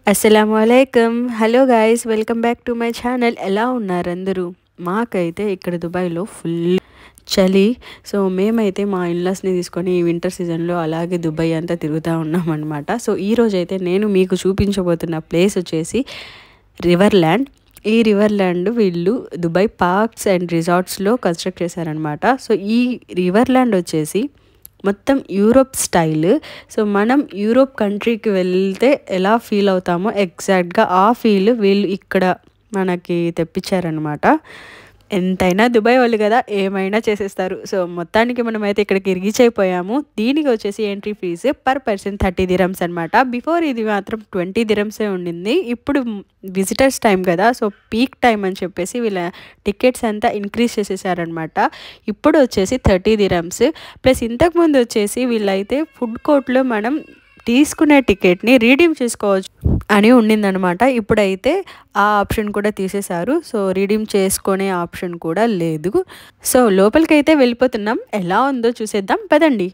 అస్సలాముఅలైకుం. Hello guys, welcome back to my channel. ఎలా ఉన్నారు అందరూ? మాకైతే ఇక్కడ దుబాయ్లో ఫుల్ చలి. సో మేమైతే మా ఇన్లాస్ని తీసుకొని ఈ వింటర్ సీజన్లో అలాగే దుబాయ్ అంతా తిరుగుతూ ఉన్నామన్నమాట. సో ఈరోజైతే నేను మీకు చూపించబోతున్న ప్లేస్ వచ్చేసి రివర్ ల్యాండ్. ఈ రివర్ ల్యాండ్ వీళ్ళు దుబాయ్ పార్క్స్ అండ్ రిసార్ట్స్లో కన్స్ట్రక్ట్ చేశారనమాట. సో ఈ రివర్ ల్యాండ్ వచ్చేసి మొత్తం యూరోప్ స్టైల్. సో మనం యూరోప్ కంట్రీకి వెళ్తే ఎలా ఫీల్ అవుతామో ఎగ్జాక్ట్గా ఆ ఫీల్ వీళ్ళు ఇక్కడ మనకి తెప్పించారనమాట. ఎంతైనా దుబాయ్ వాళ్ళు కదా, ఏమైనా చేసేస్తారు. సో మొత్తానికి మనమైతే ఇక్కడికి రీచ్ అయిపోయాము. దీనికి వచ్చేసి entry fee per person 30 dirhams అనమాట. బిఫోర్ ఇది మాత్రం 20 dirhamsే ఉండింది. ఇప్పుడు విజిటర్స్ టైం కదా, సో పీక్ టైం అని చెప్పేసి వీళ్ళ టికెట్స్ అంతా ఇంక్రీజ్ చేసేసారనమాట. ఇప్పుడు వచ్చేసి 30 dirhams. ప్లస్ ఇంతకుముందు వచ్చేసి వీళ్ళైతే ఫుడ్ కోర్ట్లో మనం తీసుకునే టికెట్ని రీడీమ్ చేసుకోవచ్చు అని ఉండిందనమాట. ఇప్పుడైతే ఆ ఆప్షన్ కూడా తీసేశారు. సో రీడీమ్ చేసుకునే ఆప్షన్ కూడా లేదు. సో లోపలికైతే వెళ్ళిపోతున్నాం. ఎలా ఉందో చూసేద్దాం పదండి.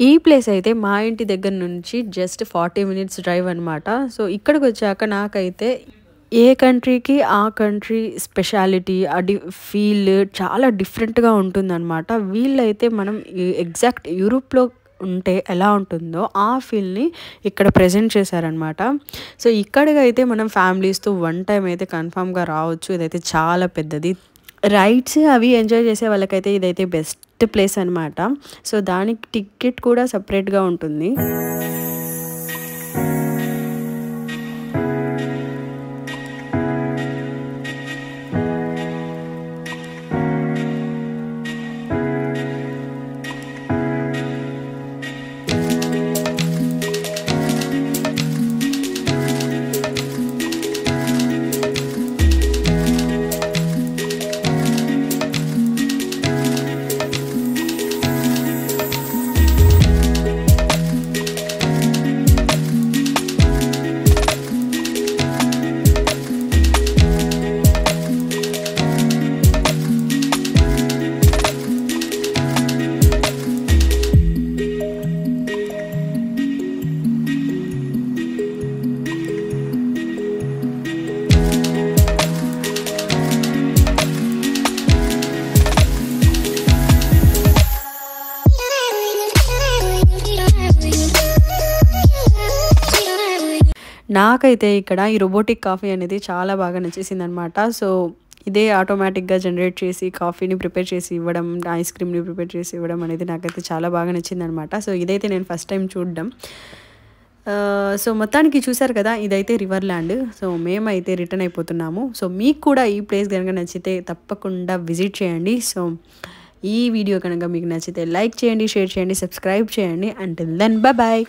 ఈ ప్లేస్ అయితే మా ఇంటి దగ్గర నుంచి జస్ట్ 40 minutes డ్రైవ్ అనమాట. సో ఇక్కడికి వచ్చాక నాకైతే ఏ కంట్రీకి ఆ కంట్రీ స్పెషాలిటీ ఫీల్ చాలా డిఫరెంట్గా ఉంటుందన్నమాట. వీళ్ళైతే మనం ఎగ్జాక్ట్ యూరోప్లో ఉంటే ఎలా ఉంటుందో ఆ ఫీల్ని ఇక్కడ ప్రజెంట్ చేశారనమాట. సో ఇక్కడికైతే మనం ఫ్యామిలీస్తో 1 time అయితే కన్ఫామ్గా రావచ్చు. ఇదైతే చాలా పెద్దది. రైడ్స్ అవి ఎంజాయ్ చేసే వాళ్ళకైతే ఇదైతే బెస్ట్ ప్లేస్ అనమాట. సో దానికి టికెట్ కూడా సపరేట్గా ఉంటుంది. నాకైతే ఇక్కడ ఈ రోబోటిక్ కాఫీ అనేది చాలా బాగా నచ్చేసిందనమాట. సో ఇదే ఆటోమేటిక్‌గా జనరేట్ చేసి కాఫీని ప్రిపేర్ చేసి ఇవ్వడం, ఐస్ క్రీమ్‌ని ప్రిపేర్ చేసి ఇవ్వడం అనేది నాకైతే చాలా బాగా నచ్చిందనమాట. సో ఇదైతే నేను ఫస్ట్ టైం చూడడం. సో మొత్తానికి చూసారు కదా, ఇదైతే రివర్‌ల్యాండ్. సో మేమైతే రిటర్న్ అయిపోతున్నాము. సో మీకు కూడా ఈ ప్లేస్ గనుక నచ్చితే తప్పకుండా విజిట్ చేయండి. సో ఈ వీడియో కనుక మీకు నచ్చితే లైక్ చేయండి, షేర్ చేయండి, సబ్స్క్రైబ్ చేయండి. Until then bye.